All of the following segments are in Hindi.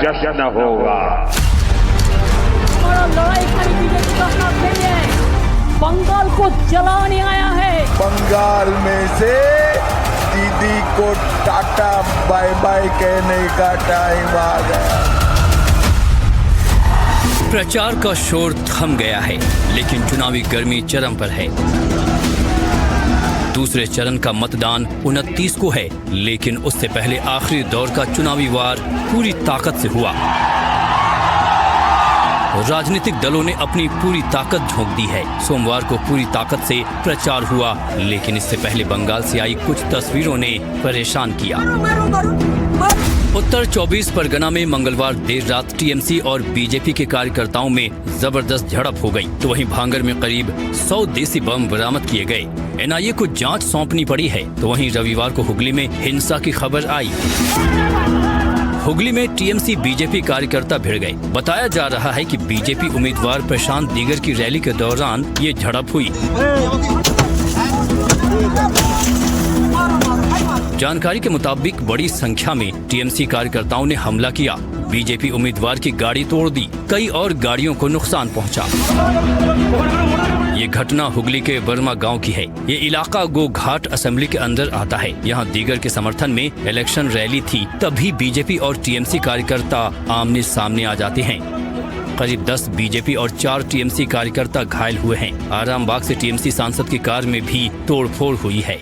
जश्न होगा। लड़ाई खड़ी बीजेपी का साथ देंगे, बंगाल को जलाने आया है। बंगाल में से दीदी को टाटा बाय बाय कहने का टाइम आ गया। प्रचार का शोर थम गया है, लेकिन चुनावी गर्मी चरम पर है। दूसरे चरण का मतदान 29 को है, लेकिन उससे पहले आखिरी दौर का चुनावी वार पूरी ताकत से हुआ। राजनीतिक दलों ने अपनी पूरी ताकत झोंक दी है। सोमवार को पूरी ताकत से प्रचार हुआ, लेकिन इससे पहले बंगाल से आई कुछ तस्वीरों ने परेशान किया। उत्तर 24 परगना में मंगलवार देर रात टीएमसी और बीजेपी के कार्यकर्ताओं में जबरदस्त झड़प हो गई, तो वहीं भांगर में करीब 100 देसी बम बरामद किए गए। एनआईए को जांच सौंपनी पड़ी है। तो वहीं रविवार को हुगली में हिंसा की खबर आई। हुगली में टीएमसी बीजेपी कार्यकर्ता भिड़ गए। बताया जा रहा है कि बीजेपी उम्मीदवार प्रशांत दिगर की रैली के दौरान ये झड़प हुई। जानकारी के मुताबिक बड़ी संख्या में टीएमसी कार्यकर्ताओं ने हमला किया, बीजेपी उम्मीदवार की गाड़ी तोड़ दी, कई और गाड़ियों को नुकसान पहुंचा। ये घटना हुगली के वर्मा गांव की है। ये इलाका गोघाट असेंबली के अंदर आता है। यहाँ दीगर के समर्थन में इलेक्शन रैली थी, तभी बीजेपी और टीएमसी कार्यकर्ता आमने सामने आ जाते हैं। करीब 10 बीजेपी और 4 टीएमसी कार्यकर्ता घायल हुए हैं। आरामबाग से टीएमसी सांसद की कार में भी तोड़फोड़ हुई है।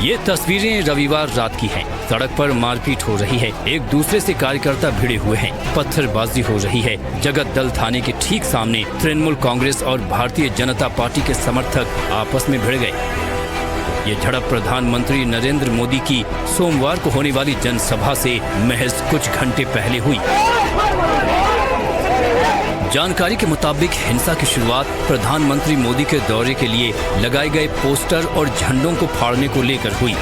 ये तस्वीरें रविवार रात की हैं। सड़क पर मारपीट हो रही है, एक दूसरे से कार्यकर्ता भिड़े हुए हैं, पत्थरबाजी हो रही है। जगत दल थाने के ठीक सामने तृणमूल कांग्रेस और भारतीय जनता पार्टी के समर्थक आपस में भिड़ गए। ये झड़प प्रधानमंत्री नरेंद्र मोदी की सोमवार को होने वाली जनसभा से महज कुछ घंटे पहले हुई। जानकारी के मुताबिक हिंसा की शुरुआत प्रधानमंत्री मोदी के दौरे के लिए लगाए गए पोस्टर और झंडों को फाड़ने को लेकर हुई।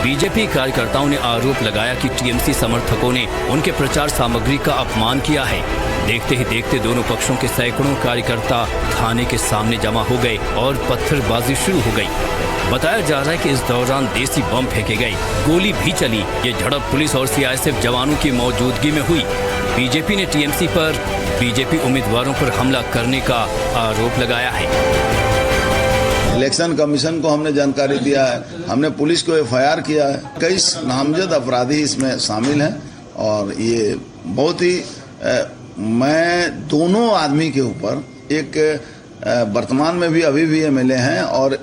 बीजेपी कार्यकर्ताओं ने आरोप लगाया कि टीएमसी समर्थकों ने उनके प्रचार सामग्री का अपमान किया है। देखते ही देखते दोनों पक्षों के सैकड़ों कार्यकर्ता थाने के सामने जमा हो गए और पत्थरबाजी शुरू हो गई। बताया जा रहा है कि इस दौरान देसी बम फेंके गए, गोली भी चली। ये झड़प पुलिस और सीआईएसएफ जवानों की मौजूदगी में हुई। बीजेपी ने टीएमसी पर बीजेपी उम्मीदवारों पर हमला करने का आरोप लगाया है। इलेक्शन कमीशन को हमने जानकारी दिया है, हमने पुलिस को एफआईआर किया है। कई नामजद अपराधी इसमें शामिल हैं और ये बहुत ही मैं दोनों आदमी के ऊपर, एक वर्तमान में भी अभी भी एमएलए हैं और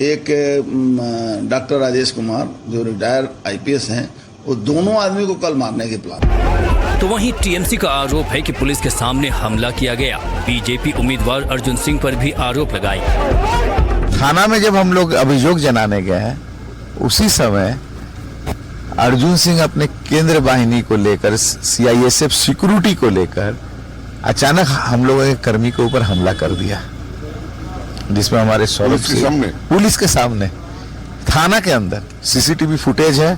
एक डॉक्टर राजेश कुमार जो रिटायर आईपीएस हैं, वो दोनों आदमी को कल मारने के प्लान। तो वहीं टीएमसी का आरोप है कि पुलिस के सामने हमला किया गया। बीजेपी उम्मीदवार अर्जुन सिंह पर भी आरोप लगाए। थाना में जब हम लोग अभियोग जनाने गए हैं, उसी समय अर्जुन सिंह अपने केंद्र वाहिनी को लेकर, सीआईएसएफ सिक्योरिटी को लेकर अचानक हम लोगों के कर्मी के ऊपर हमला कर दिया, जिसमें हमारे पुलिस के सामने थाना के अंदर सीसीटीवी फुटेज है,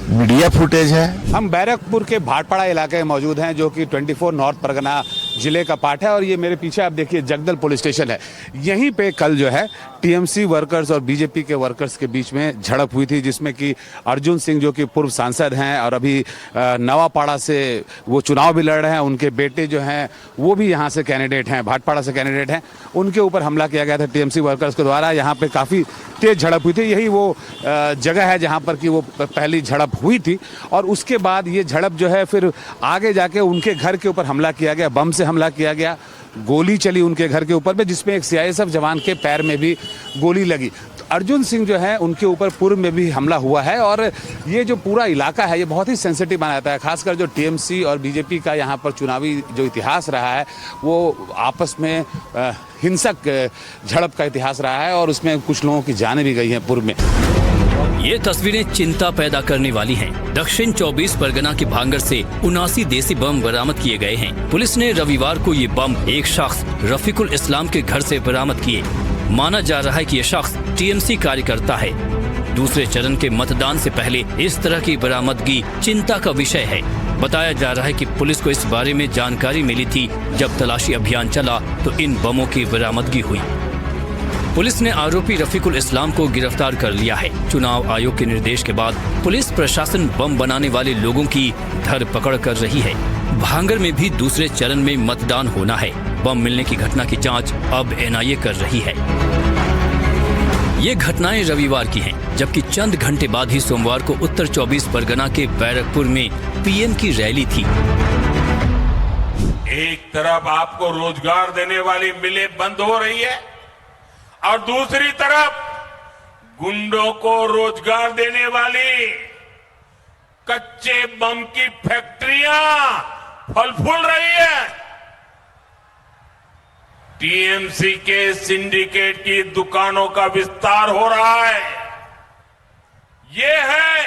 मीडिया फुटेज है। हम बैरकपुर के भाटपाड़ा इलाके में मौजूद हैं, जो कि 24 नॉर्थ परगना जिले का पार्ट है और ये मेरे पीछे आप देखिए जगदल पुलिस स्टेशन है। यहीं पे कल जो है टीएमसी वर्कर्स और बीजेपी के वर्कर्स के बीच में झड़प हुई थी, जिसमें कि अर्जुन सिंह जो कि पूर्व सांसद हैं और अभी नवापाड़ा से वो चुनाव भी लड़ रहे हैं, उनके बेटे जो हैं वो भी यहाँ से कैंडिडेट हैं, भाटपाड़ा से कैंडिडेट हैं, उनके ऊपर हमला किया गया था टीएमसी वर्कर्स के द्वारा। यहाँ पे काफ़ी तेज झड़प हुई थी। यही वो जगह है जहाँ पर कि वो पहली झड़प हुई थी और उसके बाद ये झड़प जो है फिर आगे जाके उनके घर के ऊपर हमला किया गया, बम से हमला किया गया, गोली चली उनके घर के ऊपर में, जिसमें एक सीआईएसएफ जवान के पैर में भी गोली लगी। तो अर्जुन सिंह जो है उनके ऊपर पूर्व में भी हमला हुआ है और ये जो पूरा इलाका है ये बहुत ही सेंसिटिव माना जाता है। खासकर जो टीएमसी और बीजेपी का यहाँ पर चुनावी जो इतिहास रहा है वो आपस में हिंसक झड़प का इतिहास रहा है और उसमें कुछ लोगों की जानें भी गई हैं पूर्व में। ये तस्वीरें चिंता पैदा करने वाली हैं। दक्षिण 24 परगना के भांगर से 79 देसी बम बरामद किए गए हैं। पुलिस ने रविवार को ये बम एक शख्स रफीकुल इस्लाम के घर से बरामद किए। माना जा रहा है कि ये शख्स टीएमसी कार्यकर्ता है। दूसरे चरण के मतदान से पहले इस तरह की बरामदगी चिंता का विषय है। बताया जा रहा है कि पुलिस को इस बारे में जानकारी मिली थी। जब तलाशी अभियान चला तो इन बमों की बरामदगी हुई। पुलिस ने आरोपी रफीकुल इस्लाम को गिरफ्तार कर लिया है। चुनाव आयोग के निर्देश के बाद पुलिस प्रशासन बम बनाने वाले लोगों की धरपकड़ कर रही है। भांगर में भी दूसरे चरण में मतदान होना है। बम मिलने की घटना की जांच अब एनआईए कर रही है। ये घटनाएं रविवार की हैं, जबकि चंद घंटे बाद ही सोमवार को उत्तर 24 परगना के बैरकपुर में पीएम की रैली थी। एक तरफ आपको रोजगार देने वाली मिलें बंद हो रही है और दूसरी तरफ गुंडों को रोजगार देने वाली कच्चे बम की फैक्ट्रियां फल फूल रही है। टीएमसी के सिंडिकेट की दुकानों का विस्तार हो रहा है। ये है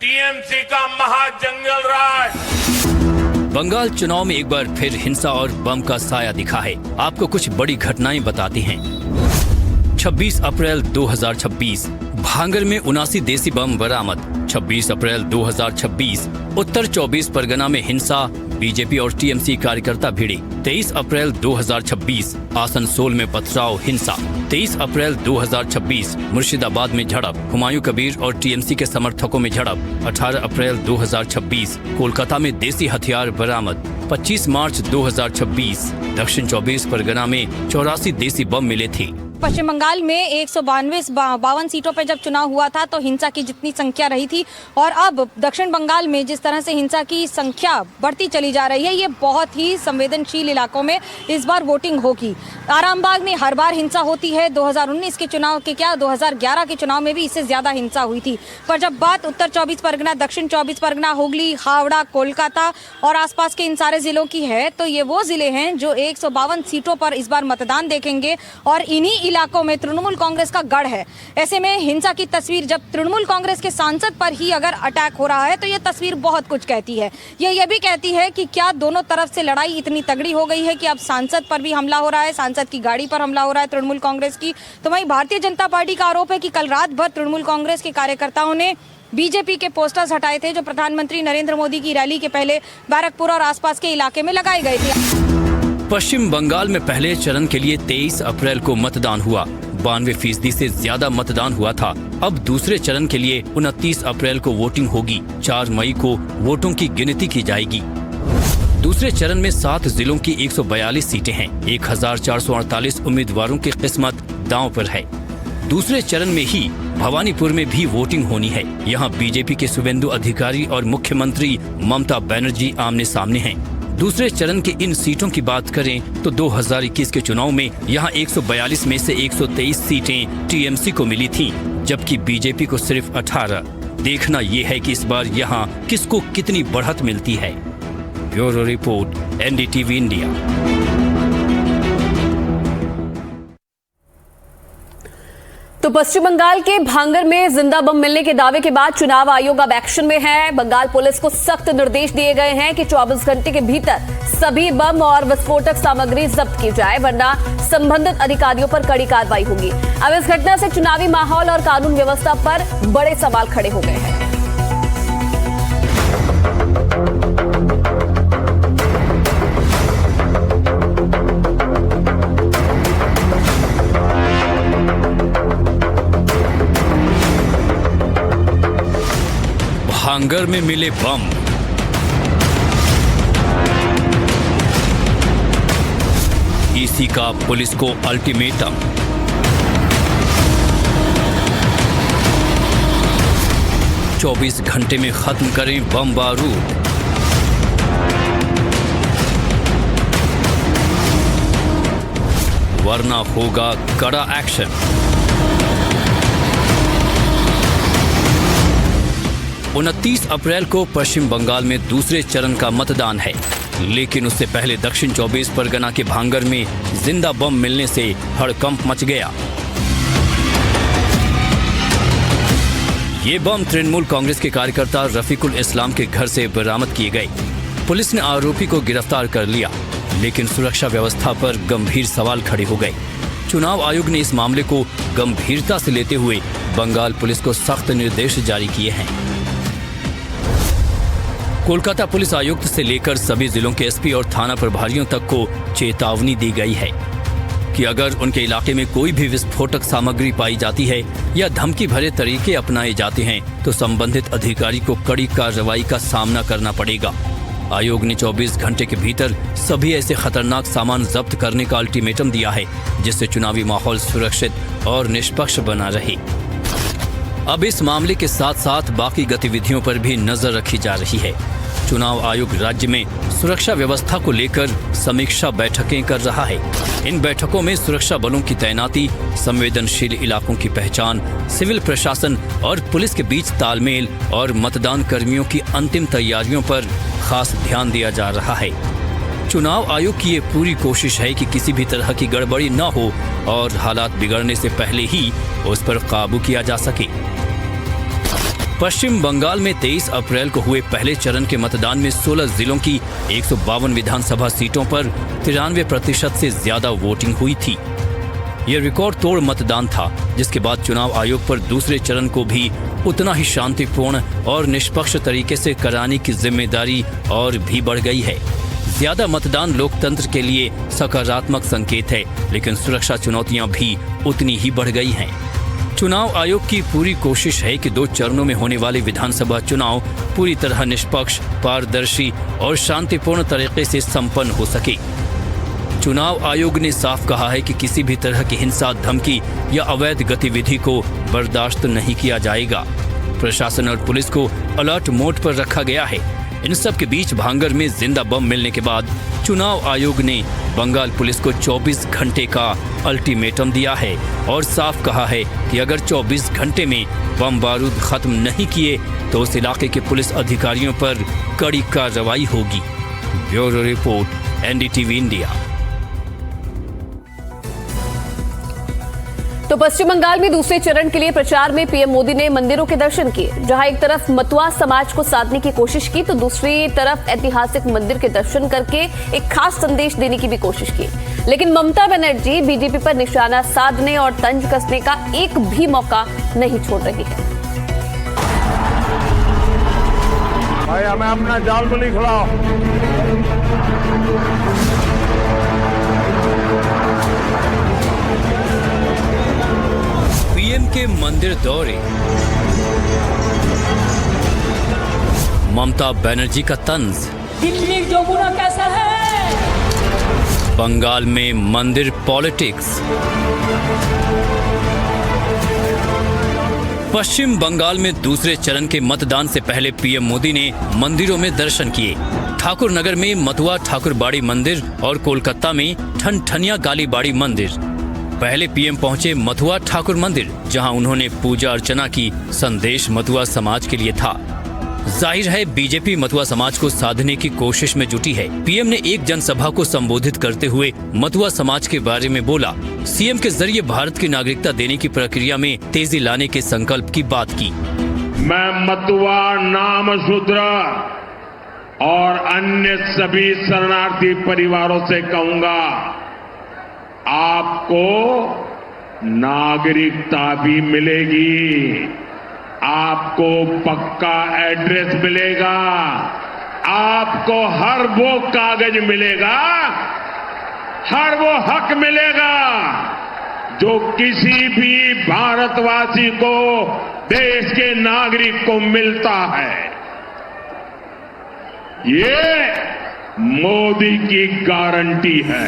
टीएमसी का महाजंगल राज। बंगाल चुनाव में एक बार फिर हिंसा और बम का साया दिखा है। आपको कुछ बड़ी घटनाएं बताते हैं। 26 अप्रैल 2026 भांगर में 79 देसी बम बरामद। 26 अप्रैल 2026 उत्तर 24 परगना में हिंसा, बीजेपी और टीएमसी कार्यकर्ता भिड़े। 23 अप्रैल 2026 आसनसोल में पथराव, हिंसा। 23 अप्रैल 2026 मुर्शिदाबाद में झड़प, हुमायूं कबीर और टीएमसी के समर्थकों में झड़प। 18 अप्रैल 2026 कोलकाता में देसी हथियार बरामद। 25 मार्च 2026 दक्षिण 24 परगना में 84 देसी बम मिले थे। पश्चिम बंगाल में 152 सीटों पर जब चुनाव हुआ था तो हिंसा की जितनी संख्या रही थी और अब दक्षिण बंगाल में जिस तरह से हिंसा की संख्या बढ़ती चली जा रही है, ये बहुत ही संवेदनशील इलाकों में इस बार वोटिंग होगी। आरामबाग में हर बार हिंसा होती है। 2019 के चुनाव के 2011 के चुनाव में भी इससे ज्यादा हिंसा हुई थी। पर जब बात उत्तर 24 परगना, दक्षिण 24 परगना, हुगली, हावड़ा, कोलकाता और आसपास के इन सारे जिलों की है तो ये वो जिले हैं जो 152 सीटों पर इस बार मतदान देखेंगे और इन्हीं इलाकों में तृणमूल कांग्रेस का गढ़ है। ऐसे में हिंसा की तस्वीर, जब तृणमूल कांग्रेस के सांसद पर ही अगर अटैक हो रहा है तो ये तस्वीर बहुत कुछ कहती है। ये भी कहती है कि क्या दोनों तरफ से लड़ाई इतनी तगड़ी हो गई है कि अब सांसद पर भी हमला हो रहा है, सांसद की गाड़ी पर हमला हो रहा है तृणमूल कांग्रेस की। तो वहीं भारतीय जनता पार्टी का आरोप है कि कल रात भर तृणमूल कांग्रेस के कार्यकर्ताओं ने बीजेपी के पोस्टर्स हटाए थे जो प्रधानमंत्री नरेंद्र मोदी की रैली के पहले बैरकपुर और आसपास के इलाके में लगाए गए थे। पश्चिम बंगाल में पहले चरण के लिए 23 अप्रैल को मतदान हुआ। 92% से ज्यादा मतदान हुआ था। अब दूसरे चरण के लिए 29 अप्रैल को वोटिंग होगी। 4 मई को वोटों की गिनती की जाएगी। दूसरे चरण में 7 जिलों की 142 सीटें हैं। 1448 उम्मीदवारों की किस्मत दांव पर है। दूसरे चरण में ही भवानीपुर में भी वोटिंग होनी है। यहाँ बीजेपी के शुभेंदु अधिकारी और मुख्यमंत्री ममता बनर्जी आमने सामने हैं। दूसरे चरण के इन सीटों की बात करें तो 2021 के चुनाव में यहाँ 142 में से 123 सीटें टीएमसी को मिली थीं, जबकि बीजेपी को सिर्फ 18। देखना ये है कि इस बार यहाँ किसको कितनी बढ़त मिलती है। Bureau report, NDTV India. तो पश्चिम बंगाल के भांगर में जिंदा बम मिलने के दावे के बाद चुनाव आयोग अब एक्शन में है। बंगाल पुलिस को सख्त निर्देश दिए गए हैं कि 24 घंटे के भीतर सभी बम और विस्फोटक सामग्री जब्त की जाए, वरना संबंधित अधिकारियों पर कड़ी कार्रवाई होगी। अब इस घटना से चुनावी माहौल और कानून व्यवस्था पर बड़े सवाल खड़े हो गए हैं। भांगर में मिले बम, ईसी का पुलिस को अल्टीमेटम। चौबीस घंटे में खत्म करें बम बारूद। वरना होगा कड़ा एक्शन। 29 अप्रैल को पश्चिम बंगाल में दूसरे चरण का मतदान है, लेकिन उससे पहले दक्षिण 24 परगना के भांगर में जिंदा बम मिलने से हड़कंप मच गया। ये बम तृणमूल कांग्रेस के कार्यकर्ता रफीकुल इस्लाम के घर से बरामद किए गए। पुलिस ने आरोपी को गिरफ्तार कर लिया, लेकिन सुरक्षा व्यवस्था पर गंभीर सवाल खड़े हो गए। चुनाव आयोग ने इस मामले को गंभीरता से लेते हुए बंगाल पुलिस को सख्त निर्देश जारी किए हैं। कोलकाता पुलिस आयुक्त से लेकर सभी जिलों के एसपी और थाना प्रभारियों तक को चेतावनी दी गई है। कि अगर उनके इलाके में कोई भी विस्फोटक सामग्री पाई जाती है या धमकी भरे तरीके अपनाए जाते हैं तो संबंधित अधिकारी को कड़ी कार्रवाई का सामना करना पड़ेगा। आयोग ने 24 घंटे के भीतर सभी ऐसे खतरनाक सामान जब्त करने का अल्टीमेटम दिया है, जिससे चुनावी माहौल सुरक्षित और निष्पक्ष बना रहे। अब इस मामले के साथ साथ बाकी गतिविधियों पर भी नजर रखी जा रही है। चुनाव आयोग राज्य में सुरक्षा व्यवस्था को लेकर समीक्षा बैठकें कर रहा है। इन बैठकों में सुरक्षा बलों की तैनाती, संवेदनशील इलाकों की पहचान, सिविल प्रशासन और पुलिस के बीच तालमेल और मतदान कर्मियों की अंतिम तैयारियों पर खास ध्यान दिया जा रहा है। चुनाव आयोग की ये पूरी कोशिश है कि किसी भी तरह की गड़बड़ी न हो और हालात बिगड़ने से पहले ही उस पर काबू किया जा सके। पश्चिम बंगाल में 23 अप्रैल को हुए पहले चरण के मतदान में 16 जिलों की 152 विधानसभा सीटों पर 93% से ज्यादा वोटिंग हुई थी। यह रिकॉर्ड तोड़ मतदान था, जिसके बाद चुनाव आयोग पर दूसरे चरण को भी उतना ही शांतिपूर्ण और निष्पक्ष तरीके से कराने की जिम्मेदारी और भी बढ़ गई है। ज्यादा मतदान लोकतंत्र के लिए सकारात्मक संकेत है, लेकिन सुरक्षा चुनौतियां भी उतनी ही बढ़ गई हैं। चुनाव आयोग की पूरी कोशिश है कि 2 चरणों में होने वाले विधानसभा चुनाव पूरी तरह निष्पक्ष, पारदर्शी और शांतिपूर्ण तरीके से संपन्न हो सके। चुनाव आयोग ने साफ कहा है कि किसी भी तरह की हिंसा, धमकी या अवैध गतिविधि को बर्दाश्त नहीं किया जाएगा। प्रशासन और पुलिस को अलर्ट मोड पर रखा गया है। इन सब के बीच भांगर में जिंदा बम मिलने के बाद चुनाव आयोग ने बंगाल पुलिस को 24 घंटे का अल्टीमेटम दिया है और साफ कहा है कि अगर 24 घंटे में बम बारूद खत्म नहीं किए तो उस इलाके के पुलिस अधिकारियों पर कड़ी कार्रवाई होगी। Bureau report, NDTV India. तो पश्चिम बंगाल में दूसरे चरण के लिए प्रचार में पीएम मोदी ने मंदिरों के दर्शन किए। जहां एक तरफ मतुआ समाज को साधने की कोशिश की तो दूसरी तरफ ऐतिहासिक मंदिर के दर्शन करके एक खास संदेश देने की भी कोशिश की। लेकिन ममता बनर्जी बीजेपी पर निशाना साधने और तंज कसने का एक भी मौका नहीं छोड़ रही है। भाई हमें अपना जाल तो नहीं खिलाओ। पीएम के मंदिर दौरे, ममता बनर्जी का तंज, दिल्ली यमुना कैसा है, बंगाल में मंदिर पॉलिटिक्स। पश्चिम बंगाल में दूसरे चरण के मतदान से पहले पीएम मोदी ने मंदिरों में दर्शन किए। ठाकुर नगर में मतुआ ठाकुरबाड़ी मंदिर और कोलकाता में ठनठनिया कालीबाड़ी मंदिर। पहले पीएम पहुंचे मतुआ ठाकुर मंदिर, जहां उन्होंने पूजा अर्चना की। संदेश मतुआ समाज के लिए था। जाहिर है बीजेपी मतुआ समाज को साधने की कोशिश में जुटी है। पीएम ने एक जनसभा को संबोधित करते हुए मतुआ समाज के बारे में बोला। सीएम के जरिए भारत की नागरिकता देने की प्रक्रिया में तेजी लाने के संकल्प की बात की। मैं मतुआ, नामशूद्र और अन्य सभी शरणार्थी परिवारों से कहूंगा, आपको नागरिकता भी मिलेगी, आपको पक्का एड्रेस मिलेगा, आपको हर वो कागज मिलेगा, हर वो हक मिलेगा जो किसी भी भारतवासी को, देश के नागरिक को मिलता है। ये मोदी की गारंटी है।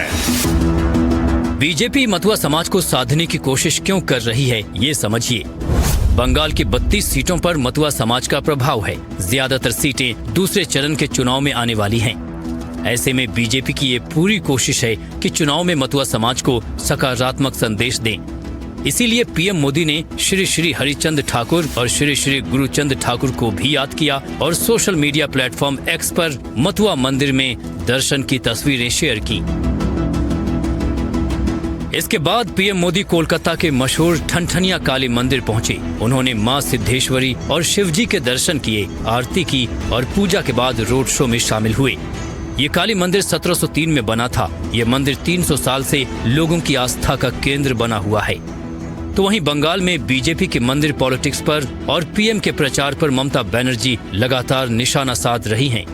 बीजेपी मतुआ समाज को साधने की कोशिश क्यों कर रही है, ये समझिए। बंगाल की 32 सीटों पर मतुआ समाज का प्रभाव है। ज्यादातर सीटें दूसरे चरण के चुनाव में आने वाली हैं। ऐसे में बीजेपी की ये पूरी कोशिश है कि चुनाव में मतुआ समाज को सकारात्मक संदेश दें। इसीलिए पीएम मोदी ने श्री श्री हरिचंद ठाकुर और श्री श्री गुरुचंद ठाकुर को भी याद किया और सोशल मीडिया प्लेटफॉर्म एक्स पर मतुआ मंदिर में दर्शन की तस्वीरें शेयर की। इसके बाद पीएम मोदी कोलकाता के मशहूर ठनठनिया काली मंदिर पहुंचे। उन्होंने मां सिद्धेश्वरी और शिवजी के दर्शन किए, आरती की और पूजा के बाद रोड शो में शामिल हुए। ये काली मंदिर 1703 में बना था। ये मंदिर 300 साल से लोगों की आस्था का केंद्र बना हुआ है। तो वहीं बंगाल में बीजेपी के मंदिर पॉलिटिक्स पर और पीएम के प्रचार पर ममता बनर्जी लगातार निशाना साध रही हैं।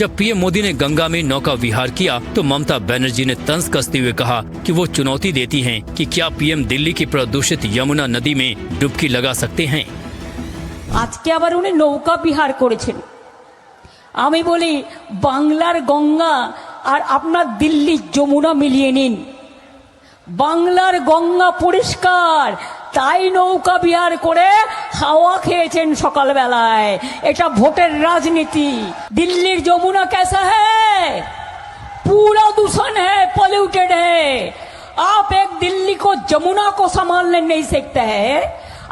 जब पीएम मोदी ने गंगा में नौका विहार किया तो ममता बनर्जी ने तंज कसते हुए कहा कि वो चुनौती देती हैं कि क्या पीएम दिल्ली की प्रदूषित यमुना नदी में डुबकी लगा सकते हैं। আজকে আবার উনি নৌকা বিহার করেছেন। আমি বলি বাংলার গঙ্গা আর আপনার দিল্লির যমুনা মিলিয়ে নিন, বাংলার গঙ্গা পরিষ্কার, তাই নৌকা বিহার করে হাওয়া খেয়েছেন সকালবেলায়। এটা ভোটের রাজনীতি। দিল্লির যমুনা कैसा है? पूरा दूषण है, पॉल्यूटेड है। आप एक दिल्ली को जमुना को संभालने नहीं सकते हैं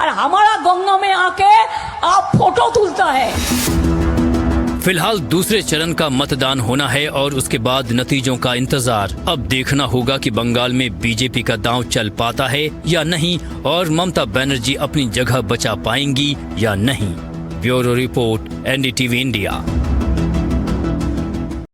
और हमारा गंगा में आके आप फोटो तुलता है। फिलहाल दूसरे चरण का मतदान होना है और उसके बाद नतीजों का इंतजार। अब देखना होगा कि बंगाल में बीजेपी का दांव चल पाता है या नहीं और ममता बनर्जी अपनी जगह बचा पाएंगी या नहीं। Bureau report, NDTV India.